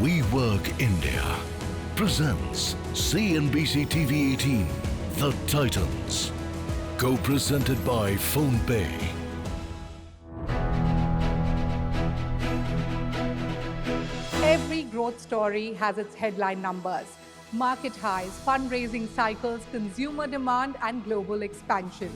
We Work India presents CNBC-TV18 The Titans. Co-presented by PhonePe. Every growth story has its headline numbers: market highs, fundraising cycles, consumer demand, and global expansion.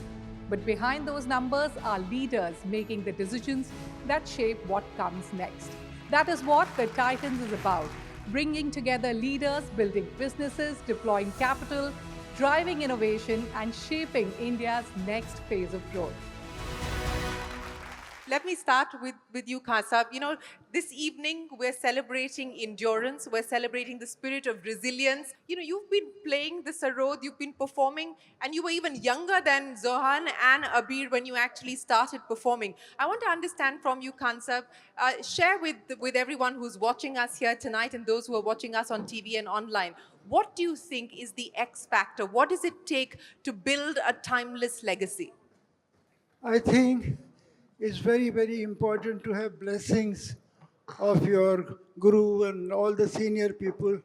But behind those numbers are leaders making the decisions that shape what comes next. That is what the Titans is about: bringing together leaders, building businesses, deploying capital, driving innovation, and shaping India's next phase of growth. Let me start with you, Khasab. You know, this evening we're celebrating endurance. We're celebrating the spirit of resilience. You know, you've been playing the sarod, you've been performing, and you were even younger than Zohan and Abir when you actually started performing. I want to understand from you, Khasab, share with everyone who's watching us here tonight and those who are watching us on TV and online, what do you think is the X factor? What does it take to build a timeless legacy? I think it's very, very important to have blessings of your guru and all the senior people.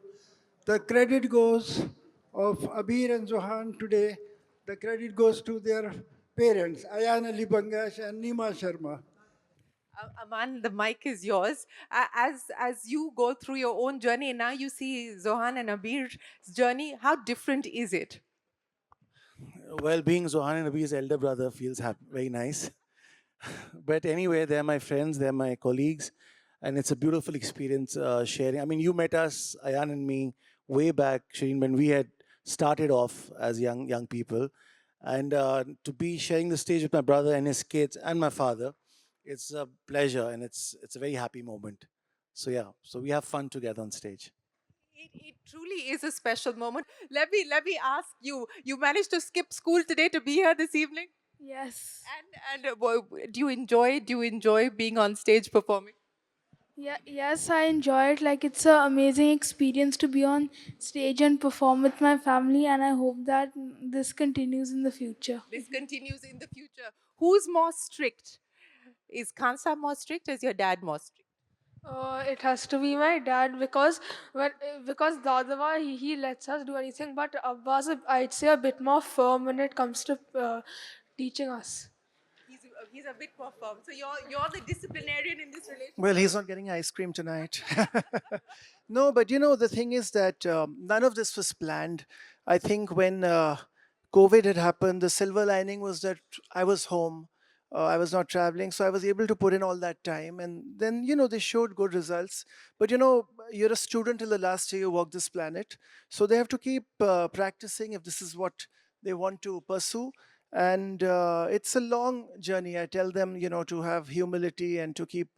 The credit goes of Abir and Zohan today. The credit goes to their parents, Ayan Ali Bangash and Nima Sharma. Aman, the mic is yours. As you go through your own journey, and now you see Zohan and Abir's journey, how different is it? Well, being Zohan and Abhi's elder brother feels very nice. But anyway, they're my friends, they're my colleagues, and it's a beautiful experience sharing. I mean, you met us, Ayan and me, way back, Shireen, when we had started off as young people. And to be sharing the stage with my brother and his kids and my father, it's a pleasure and it's a very happy moment. So yeah, so we have fun together on stage. It truly is a special moment. Let me ask you. You managed to skip school today to be here this evening, Yes. and do you enjoy being on stage performing? Yeah, yes, I enjoy it. Like, it's an amazing experience to be on stage and perform with my family, and I hope that this continues in the future. This continues in the future. Who's more strict? Is Kansa more strict? Is your dad more strict? It has to be my dad because Dadava he lets us do anything, but Abbas I'd say a bit more firm when it comes to teaching us. He's a bit more firm. So you're the disciplinarian in this relationship. Well, he's not getting ice cream tonight. No, but you know, the thing is that none of this was planned. I think when COVID had happened, the silver lining was that I was home. I was not traveling, so I was able to put in all that time. And then, you know, they showed good results. But, you know, you're a student till the last year you walk this planet. So they have to keep practicing if this is what they want to pursue. And it's a long journey. I tell them, you know, to have humility and to keep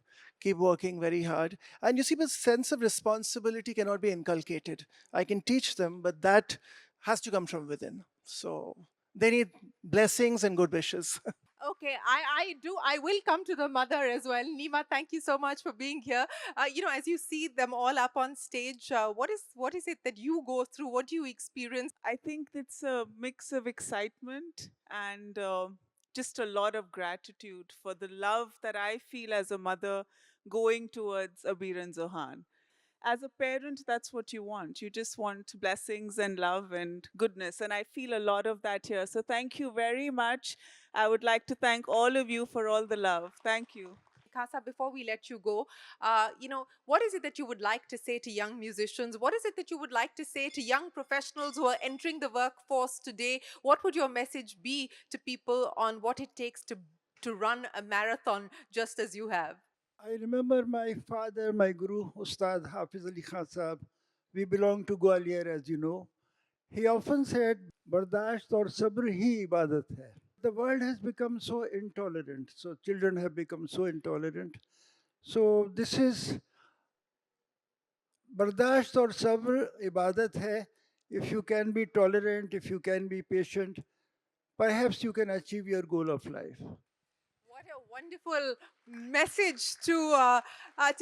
working very hard. And you see, the sense of responsibility cannot be inculcated. I can teach them, but that has to come from within. So they need blessings and good wishes. Okay, I do. I will come to the mother as well. Nima, thank you so much for being here. You know, as you see them all up on stage, what is it that you go through? What do you experience? I think it's a mix of excitement and just a lot of gratitude for the love that I feel as a mother going towards Abir and Zohan. As a parent, that's what you want. You just want blessings and love and goodness. And I feel a lot of that here. So thank you very much. I would like to thank all of you for all the love. Thank you. Kasa, before we let you go, you know, what is it that you would like to say to young musicians? What is it that you would like to say to young professionals who are entering the workforce today? What would your message be to people on what it takes to run a marathon just as you have? I remember my father, my guru, Ustad Hafiz Ali Khan Sahab. We belong to Gwalior, as you know. He often said, Bardasht aur sabr hi ibadat hai. The world has become so intolerant. So children have become so intolerant. So this is Bardasht aur sabr ibadat hai. If you can be tolerant, if you can be patient, perhaps you can achieve your goal of life. What a wonderful message to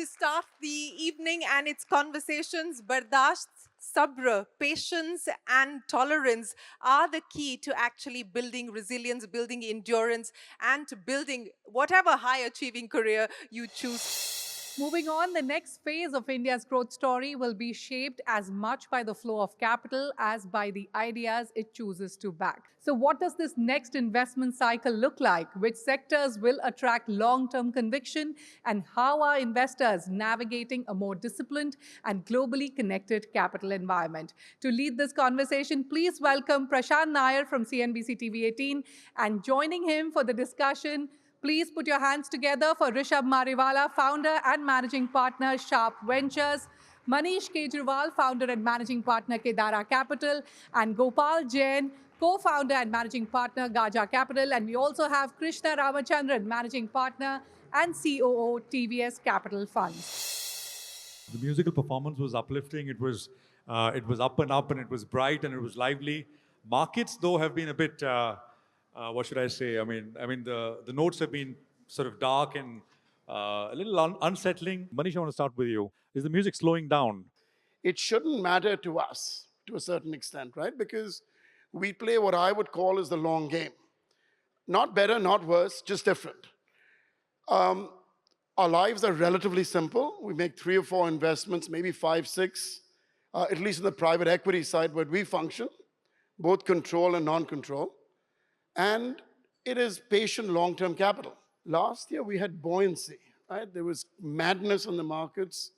start the evening and its conversations. Bardasht, sabr, patience and tolerance are the key to actually building resilience, building endurance, and to building whatever high achieving career you choose. Moving on, the next phase of India's growth story will be shaped as much by the flow of capital as by the ideas it chooses to back. So, what does this next investment cycle look like? Which sectors will attract long term conviction? And how are investors navigating a more disciplined and globally connected capital environment? To lead this conversation, please welcome Prashant Nair from CNBC TV18, and joining him for the discussion, please put your hands together for Rishabh Mariwala, founder and managing partner, Sharp Ventures, Manish Kejriwal, founder and managing partner, Kedara Capital, and Gopal Jain, co-founder and managing partner, Gaja Capital. And we also have Krishna Ramachandran, managing partner and COO, TVS Capital Funds. The musical performance was uplifting. It was up and up, and it was bright, and it was lively. Markets, though, have been a bit, what should I say? I mean, the notes have been sort of dark and a little unsettling. Manish, I want to start with you. Is the music slowing down? It shouldn't matter to us to a certain extent, right? Because we play what I would call is the long game. Not better, not worse, just different. Our lives are relatively simple. We make 3 or 4 investments, maybe 5, 6, at least on the private equity side where we function, both control and non-control. And it is patient long-term capital. Last year we had buoyancy, right? There was madness in the markets.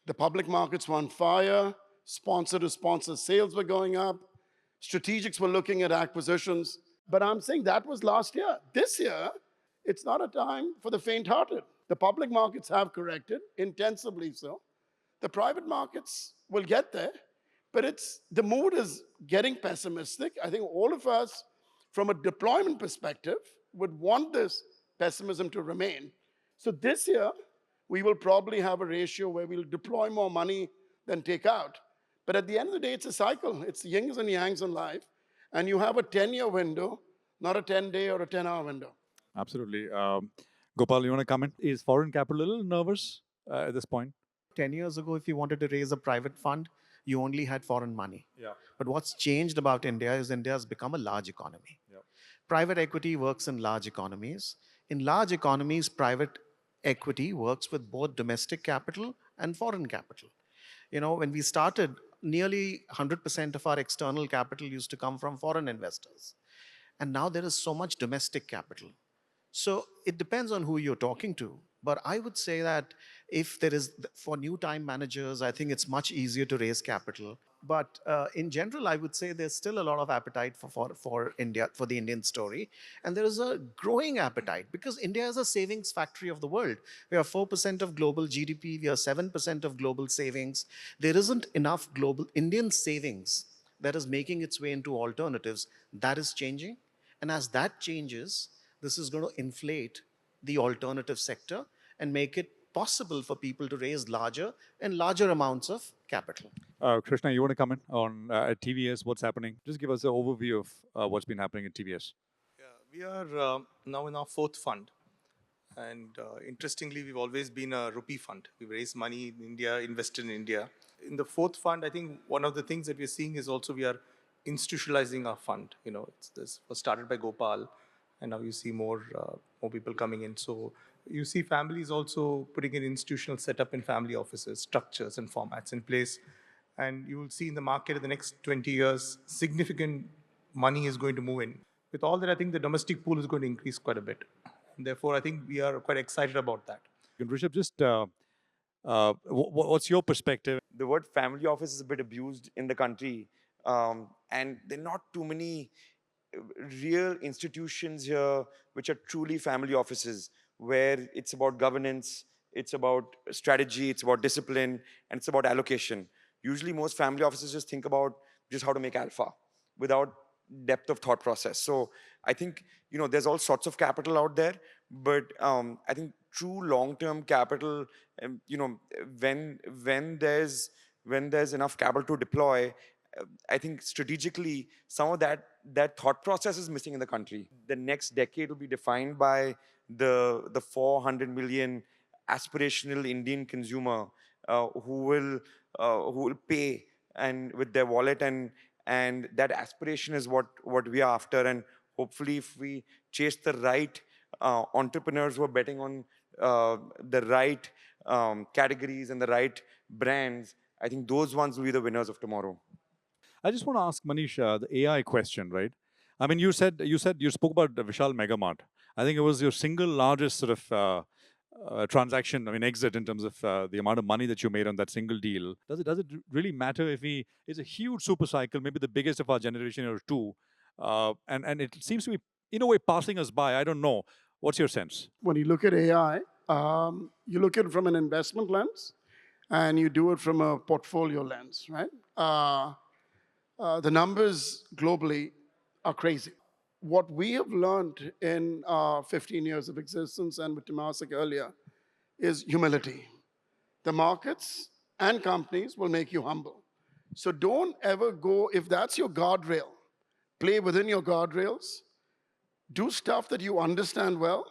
The public markets were on fire. Sponsor-to-sponsor sales were going up. Strategics were looking at acquisitions. But I'm saying that was last year. This year, it's not a time for the faint-hearted. The public markets have corrected, intensively so. The private markets will get there, but the mood is getting pessimistic. I think all of us, from a deployment perspective, would want this pessimism to remain. So this year, we will probably have a ratio where we'll deploy more money than take out. But at the end of the day, it's a cycle. It's yings and yangs in life. And you have a 10-year window, not a 10-day or a 10-hour window. Absolutely. Gopal, you want to comment? Is foreign capital a little nervous at this point? 10 years ago, if you wanted to raise a private fund, you only had foreign money. Yeah. But what's changed about India is India has become a large economy. Yeah. Private equity works in large economies. In large economies, private equity works with both domestic capital and foreign capital. You know, when we started, nearly 100% of our external capital used to come from foreign investors. And now there is so much domestic capital. So it depends on who you're talking to. But I would say that if there is, for new time managers, I think it's much easier to raise capital. But in general, I would say there's still a lot of appetite for India, for the Indian story. And there is a growing appetite because India is a savings factory of the world. We are 4% of global GDP. We are 7% of global savings. There isn't enough global Indian savings that is making its way into alternatives. That is changing. And as that changes, this is going to inflate the alternative sector and make it possible for people to raise larger and larger amounts of capital. Krishna, you want to comment on at TVS, what's happening? Just give us an overview of what's been happening at TVS. Yeah, we are now in our 4th fund. And interestingly, we've always been a rupee fund. We raise money in India, invested in India. In the 4th fund, I think one of the things that we're seeing is also we are institutionalizing our fund. You know, this was started by Gopal, and now you see more people coming in. So you see families also putting an institutional setup in family offices, structures and formats in place. And you will see in the market in the next 20 years, significant money is going to move in. With all that, I think the domestic pool is going to increase quite a bit. And therefore, I think we are quite excited about that. And Rishabh, just what's your perspective? The word family office is a bit abused in the country. And there are not too many real institutions here which are truly family offices, where it's about governance, it's about strategy, it's about discipline, and it's about allocation. Usually most family offices just think about just how to make alpha without depth of thought process. So I think, you know, there's all sorts of capital out there, but I think true long-term capital, you know, when there's enough capital to deploy, I think strategically some of that thought process is missing in the country. The next decade will be defined by the 400 million aspirational Indian consumer who will pay and with their wallet, and that aspiration is what we are after. And hopefully, if we chase the right entrepreneurs who are betting on the right categories and the right brands, I think those ones will be the winners of tomorrow. I just want to ask Manish the AI question, right? I mean, you spoke about the Vishal Megamart. I think it was your single largest sort of transaction, I mean, exit in terms of the amount of money that you made on that single deal. Does it really matter if it's a huge super cycle, maybe the biggest of our generation or two, and it seems to be in a way passing us by. I don't know. What's your sense? When you look at AI, you look at it from an investment lens and you do it from a portfolio lens, right? The numbers globally are crazy. What we have learned in 15 years of existence, and with Temasek earlier, is humility. The markets and companies will make you humble. So don't ever go, if that's your guardrail, play within your guardrails, do stuff that you understand well.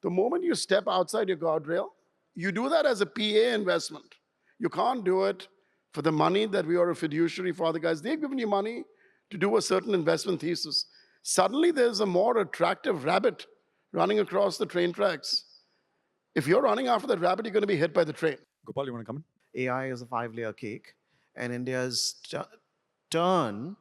The moment you step outside your guardrail, you do that as a PA investment. You can't do it for the money that we are a fiduciary for the guys. They've given you money to do a certain investment thesis. Suddenly there's a more attractive rabbit running across the train tracks. If you're running after that rabbit, you're going to be hit by the train. Gopal, you want to come in? AI is a 5-layer cake, and India's turn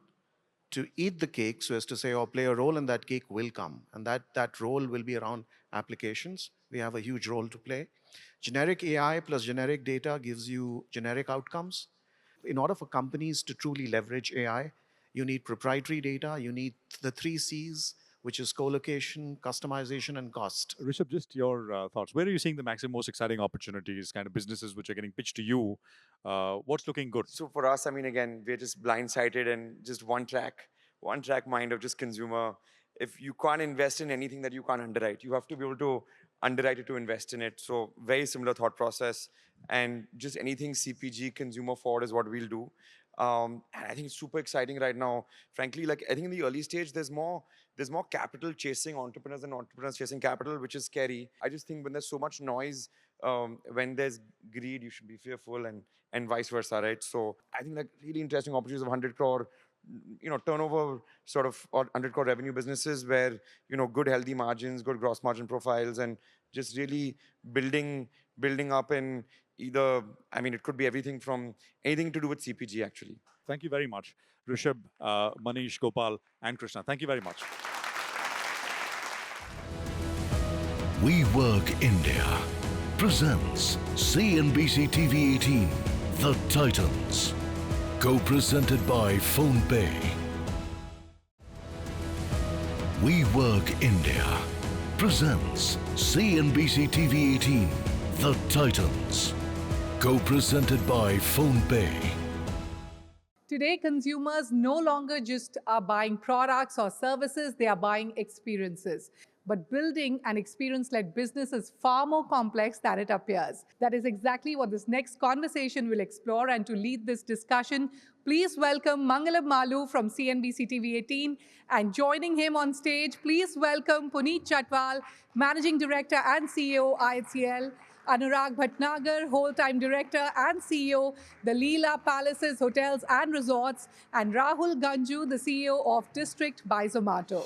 to eat the cake, so as to say, or play a role in that cake will come. And that role will be around applications. We have a huge role to play. Generic AI plus generic data gives you generic outcomes. In order for companies to truly leverage AI, you need proprietary data, you need the 3 C's, which is co-location, customization, and cost. Rishabh, just your thoughts. Where are you seeing the most exciting opportunities, kind of businesses which are getting pitched to you? What's looking good? So for us, I mean, again, we're just blindsided and just one track mind of just consumer. If you can't invest in anything that you can't underwrite, you have to be able to underwrite it to invest in it. So very similar thought process, and just anything CPG, consumer forward, is what we'll do. And I think it's super exciting right now. Frankly, like I think in the early stage, there's more capital chasing entrepreneurs than entrepreneurs chasing capital, which is scary. I just think when there's so much noise, when there's greed, you should be fearful, and vice versa, right? So I think like really interesting opportunities of 100 crore, turnover sort of, or 100 crore revenue businesses where, good healthy margins, good gross margin profiles, and just really building up in either, I mean, it could be anything to do with CPG actually. Thank you very much, Rishabh, Manish, Gopal, and Krishna. Thank you very much. We Work India presents CNBC-TV18 The Titans. Co-presented by PhonePe. We Work India presents CNBC-TV18 The Titans. Co-presented by PhonePe. Today, consumers no longer just are buying products or services, they are buying experiences. But building an experience-led business is far more complex than it appears. That is exactly what this next conversation will explore. And to lead this discussion, please welcome Mangalam Malu from CNBC-TV18. And joining him on stage, please welcome Puneet Chatwal, Managing Director and CEO, IHCL, Anurag Bhatnagar, Whole-Time Director and CEO, the Leela Palaces Hotels and Resorts, and Rahul Ganju, the CEO of District by Zomato.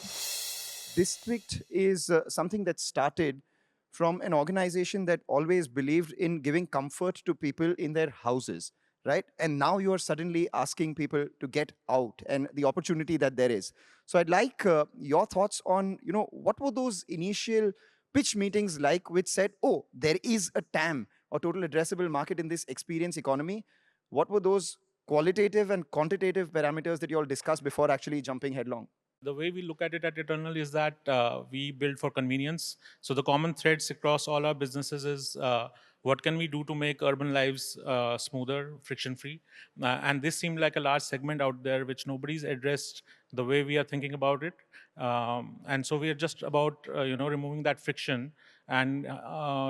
District is something that started from an organization that always believed in giving comfort to people in their houses, right? And now you are suddenly asking people to get out and the opportunity that there is. So I'd like your thoughts on, what were those initial pitch meetings like which said, oh, there is a TAM, or total addressable market, in this experience economy? What were those qualitative and quantitative parameters that you all discussed before actually jumping headlong? The way we look at it at Eternal is that we build for convenience. So the common threads across all our businesses is what can we do to make urban lives smoother, friction-free? And this seemed like a large segment out there which nobody's addressed the way we are thinking about it. And so we are just about removing that friction and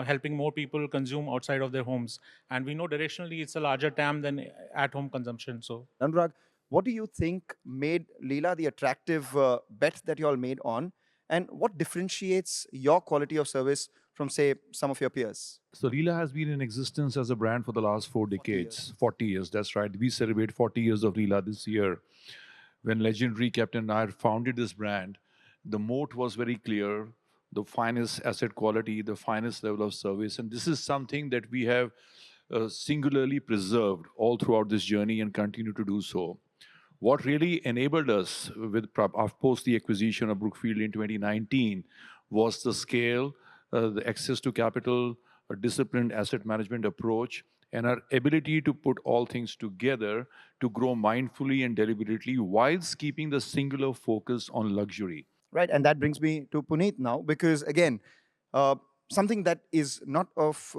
helping more people consume outside of their homes. And we know directionally it's a larger TAM than at-home consumption. So Anurag, what do you think made Leela the attractive bet that you all made on? And what differentiates your quality of service from, say, some of your peers? So Leela has been in existence as a brand for the last 4 decades, 40 years, that's right. We celebrate 40 years of Leela this year. When legendary Captain Nair founded this brand, the moat was very clear. the finest asset quality, the finest level of service. And this is something that we have singularly preserved all throughout this journey and continue to do so. What really enabled us post the acquisition of Brookfield in 2019 was the scale, the access to capital, a disciplined asset management approach, and our ability to put all things together to grow mindfully and deliberately whilst keeping the singular focus on luxury. Right, and that brings me to Puneet now, because again, something that is not of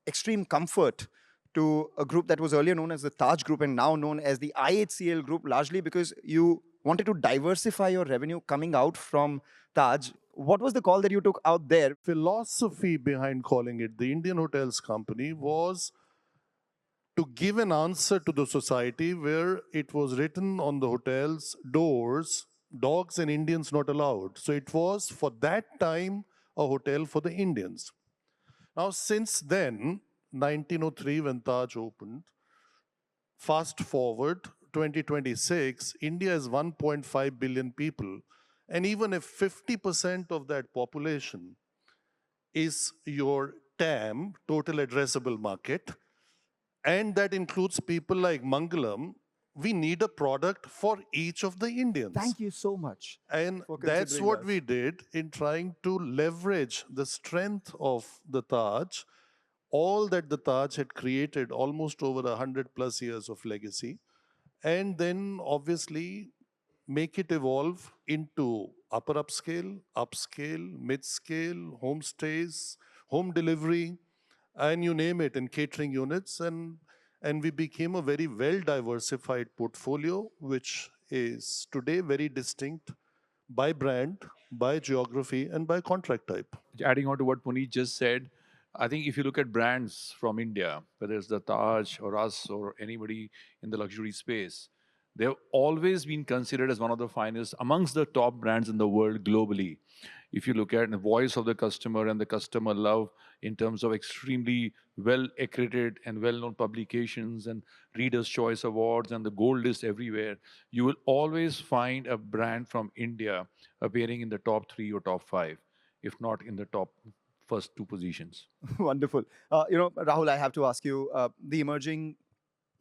extreme comfort to a group that was earlier known as the Taj Group and now known as the IHCL Group, largely because you wanted to diversify your revenue coming out from Taj. What was the call that you took out there? Philosophy behind calling it the Indian Hotels Company was to give an answer to the society where it was written on the hotel's doors, dogs and Indians not allowed. So it was, for that time, a hotel for the Indians. Now, since then, 1903 when Taj opened, fast forward 2026, India is 1.5 billion people. And even if 50% of that population is your TAM, total addressable market, and that includes people like Mangalam, we need a product for each of the Indians. Thank you so much. And that's what we did in trying to leverage the strength of the Taj, all that the Taj had created almost over 100+ years of legacy, and then obviously make it evolve into upper upscale, mid-scale, homestays, home delivery, and you name it, and catering units. And we became a very well-diversified portfolio, which is today very distinct by brand, by geography, and by contract type. Adding on to what Puneet just said, I think if you look at brands from India, whether it's the Taj or us or anybody in the luxury space, they've always been considered as one of the finest amongst the top brands in the world globally. If you look at the voice of the customer and the customer love in terms of extremely well accredited and well-known publications and Reader's Choice Awards and the gold list everywhere, you will always find a brand from India appearing in the top 3 or top 5, if not in the top first 2 positions. Wonderful. Rahul, I have to ask you, the emerging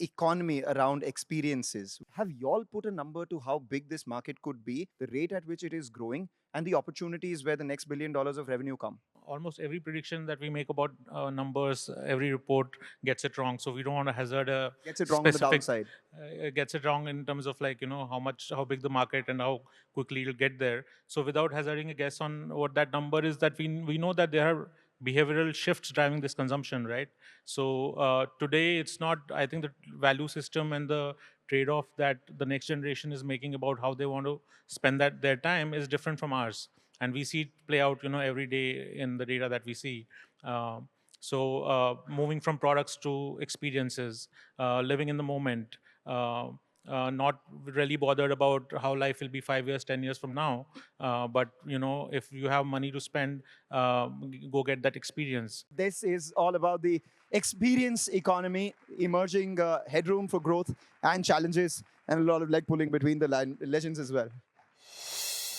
economy around experiences, have you all put a number to how big this market could be, the rate at which it is growing, and the opportunities where the next $1 billion of revenue come? Almost every prediction that we make about numbers, every report gets it wrong. So we don't want to hazard a Gets it wrong on the downside. Gets it wrong in terms of how big the market and how quickly it'll get there. So without hazarding a guess on what that number is, that we know that there are behavioral shifts driving this consumption, right? So today it's not, I think the value system and the trade-off that the next generation is making about how they want to spend their time is different from ours. And we see it play out, every day in the data that we see. So moving from products to experiences, living in the moment, not really bothered about how life will be 5 years, 10 years from now. But, if you have money to spend, go get that experience. This is all about the experience economy, emerging headroom for growth and challenges, and a lot of leg pulling between the legends as well.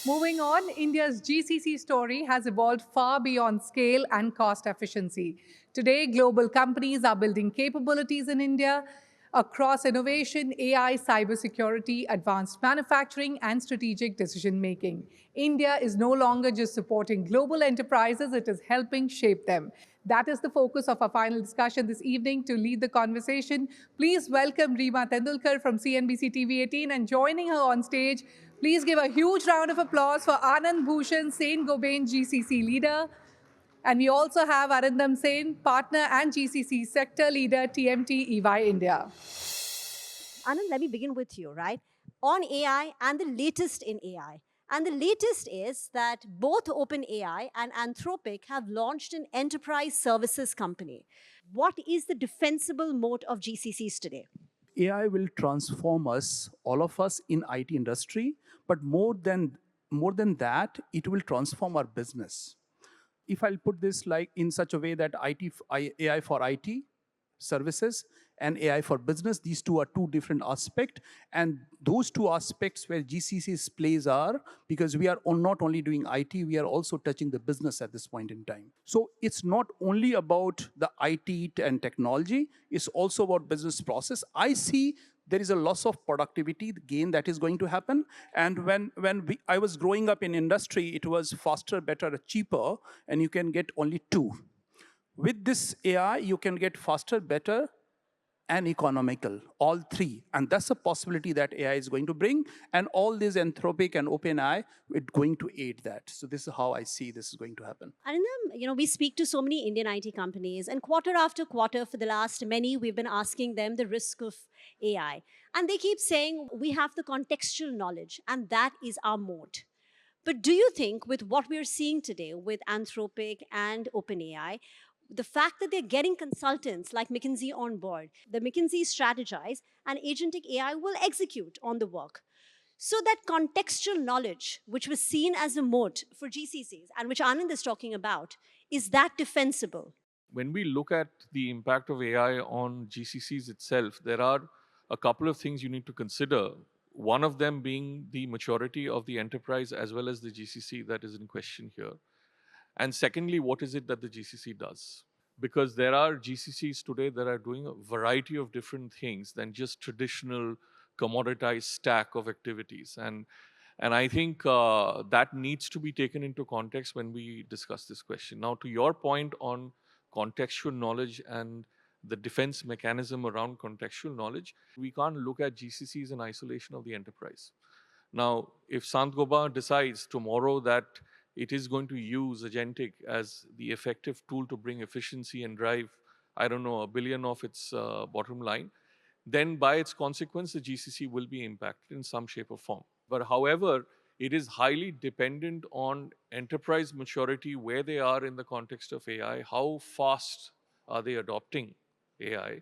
Moving on, India's GCC story has evolved far beyond scale and cost efficiency. Today, global companies are building capabilities in India across innovation, AI, cybersecurity, advanced manufacturing, and strategic decision-making. India is no longer just supporting global enterprises, it is helping shape them. That is the focus of our final discussion this evening. To lead the conversation, please welcome Reema Tendulkar from CNBC TV18, and joining her on stage, please give a huge round of applause for Anand Bhushan Sen Gobain, GCC leader. And we also have Arindam Sen, partner and GCC sector leader, TMT EY India. Anand, let me begin with you, right? On AI and the latest in AI. And the latest is that both OpenAI and Anthropic have launched an enterprise services company. What is the defensible moat of GCCs today? AI will transform us, all of us in IT industry, but more than that, it will transform our business. If I'll put this like in such a way that AI for IT services and AI for business. These two are two different aspects, and those two aspects where GCC's plays are, because we are not only doing IT, we are also touching the business at this point in time. So it's not only about the IT and technology, it's also about business process. I see there is a loss of productivity gain that is going to happen. And I was growing up in industry, it was faster, better, cheaper, and you can get only two. With this AI, you can get faster, better, and economical, all three. And that's a possibility that AI is going to bring. And all this Anthropic and OpenAI, it's going to aid that. So this is how I see this is going to happen. Anindam, we speak to so many Indian IT companies, and quarter after quarter for the last many, we've been asking them the risk of AI. And they keep saying, we have the contextual knowledge, and that is our moat. But do you think with what we're seeing today with Anthropic and OpenAI, the fact that they're getting consultants like McKinsey on board, the McKinsey strategize, and agentic AI will execute on the work? So that contextual knowledge, which was seen as a moat for GCCs, and which Anand is talking about, is that defensible? When we look at the impact of AI on GCCs itself, there are a couple of things you need to consider. One of them being the maturity of the enterprise as well as the GCC that is in question here. And secondly, what is it that the GCC does? Because there are GCCs today that are doing a variety of different things than just traditional commoditized stack of activities. And I think that needs to be taken into context when we discuss this question. Now, to your point on contextual knowledge and the defense mechanism around contextual knowledge, we can't look at GCCs in isolation of the enterprise. Now, if Sant Goba decides tomorrow that it is going to use agentic as the effective tool to bring efficiency and drive, I don't know, $1 billion of its bottom line, then by its consequence, the GCC will be impacted in some shape or form. But however, it is highly dependent on enterprise maturity, where they are in the context of AI, how fast are they adopting AI.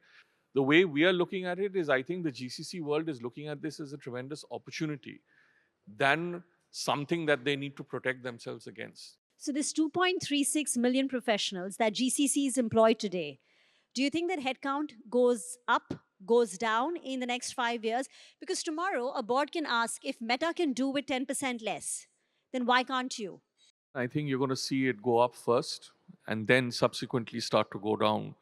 The way we are looking at it is, I think the GCC world is looking at this as a tremendous opportunity than something that they need to protect themselves against. So this 2.36 million professionals that GCCs employ today, do you think that headcount goes up, goes down in the next 5 years? Because tomorrow a board can ask, if Meta can do with 10% less, then why can't you? I think you're going to see it go up first and then subsequently start to go down.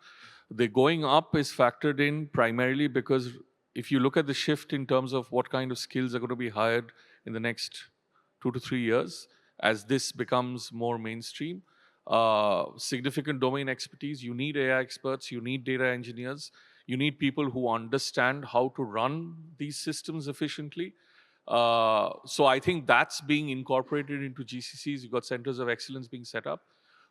The going up is factored in primarily because if you look at the shift in terms of what kind of skills are going to be hired in the next 2 to 3 years, as this becomes more mainstream, significant domain expertise, you need AI experts, you need data engineers, you need people who understand how to run these systems efficiently. So I think that's being incorporated into GCCs. You've got centers of excellence being set up.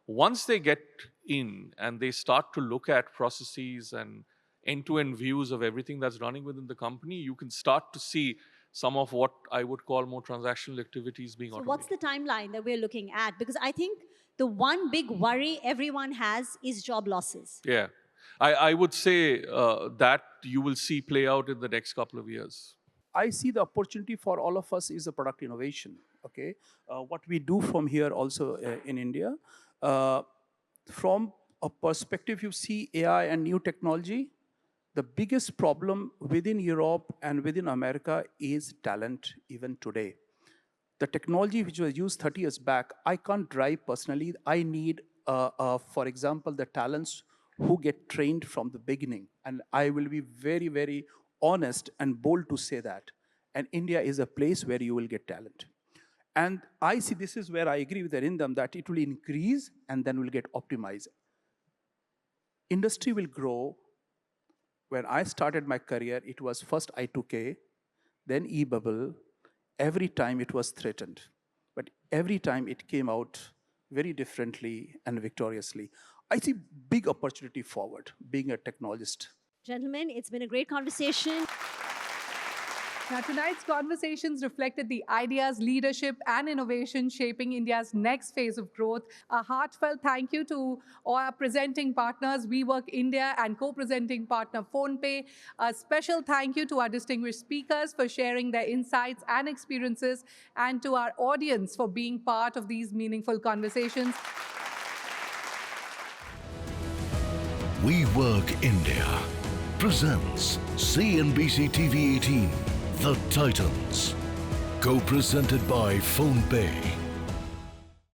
Once they get in and they start to look at processes and end-to-end views of everything that's running within the company, you can start to see some of what I would call more transactional activities being automated. What's the timeline that we're looking at? Because I think the one big worry everyone has is job losses. Yeah, I would say that you will see play out in the next couple of years. I see the opportunity for all of us is a product innovation, okay? What we do from here also in India, from a perspective you see AI and new technology, the biggest problem within Europe and within America is talent even today. The technology which was used 30 years back, I can't drive personally. I need, for example, the talents who get trained from the beginning. And I will be very, very honest and bold to say that. And India is a place where you will get talent. And I see this is where I agree with Arindam that it will increase and then will get optimized. Industry will grow. When I started my career, it was first I2K, then e-bubble. Every time it was threatened. But every time it came out very differently and victoriously. I see big opportunity forward, being a technologist. Gentlemen, it's been a great conversation. Now, tonight's conversations reflected the ideas, leadership, and innovation shaping India's next phase of growth. A heartfelt thank you to all our presenting partners, WeWork India, and co-presenting partner PhonePe. A special thank you to our distinguished speakers for sharing their insights and experiences, and to our audience for being part of these meaningful conversations. WeWork India presents CNBC-TV18 The Titans. Co-presented by PhonePe.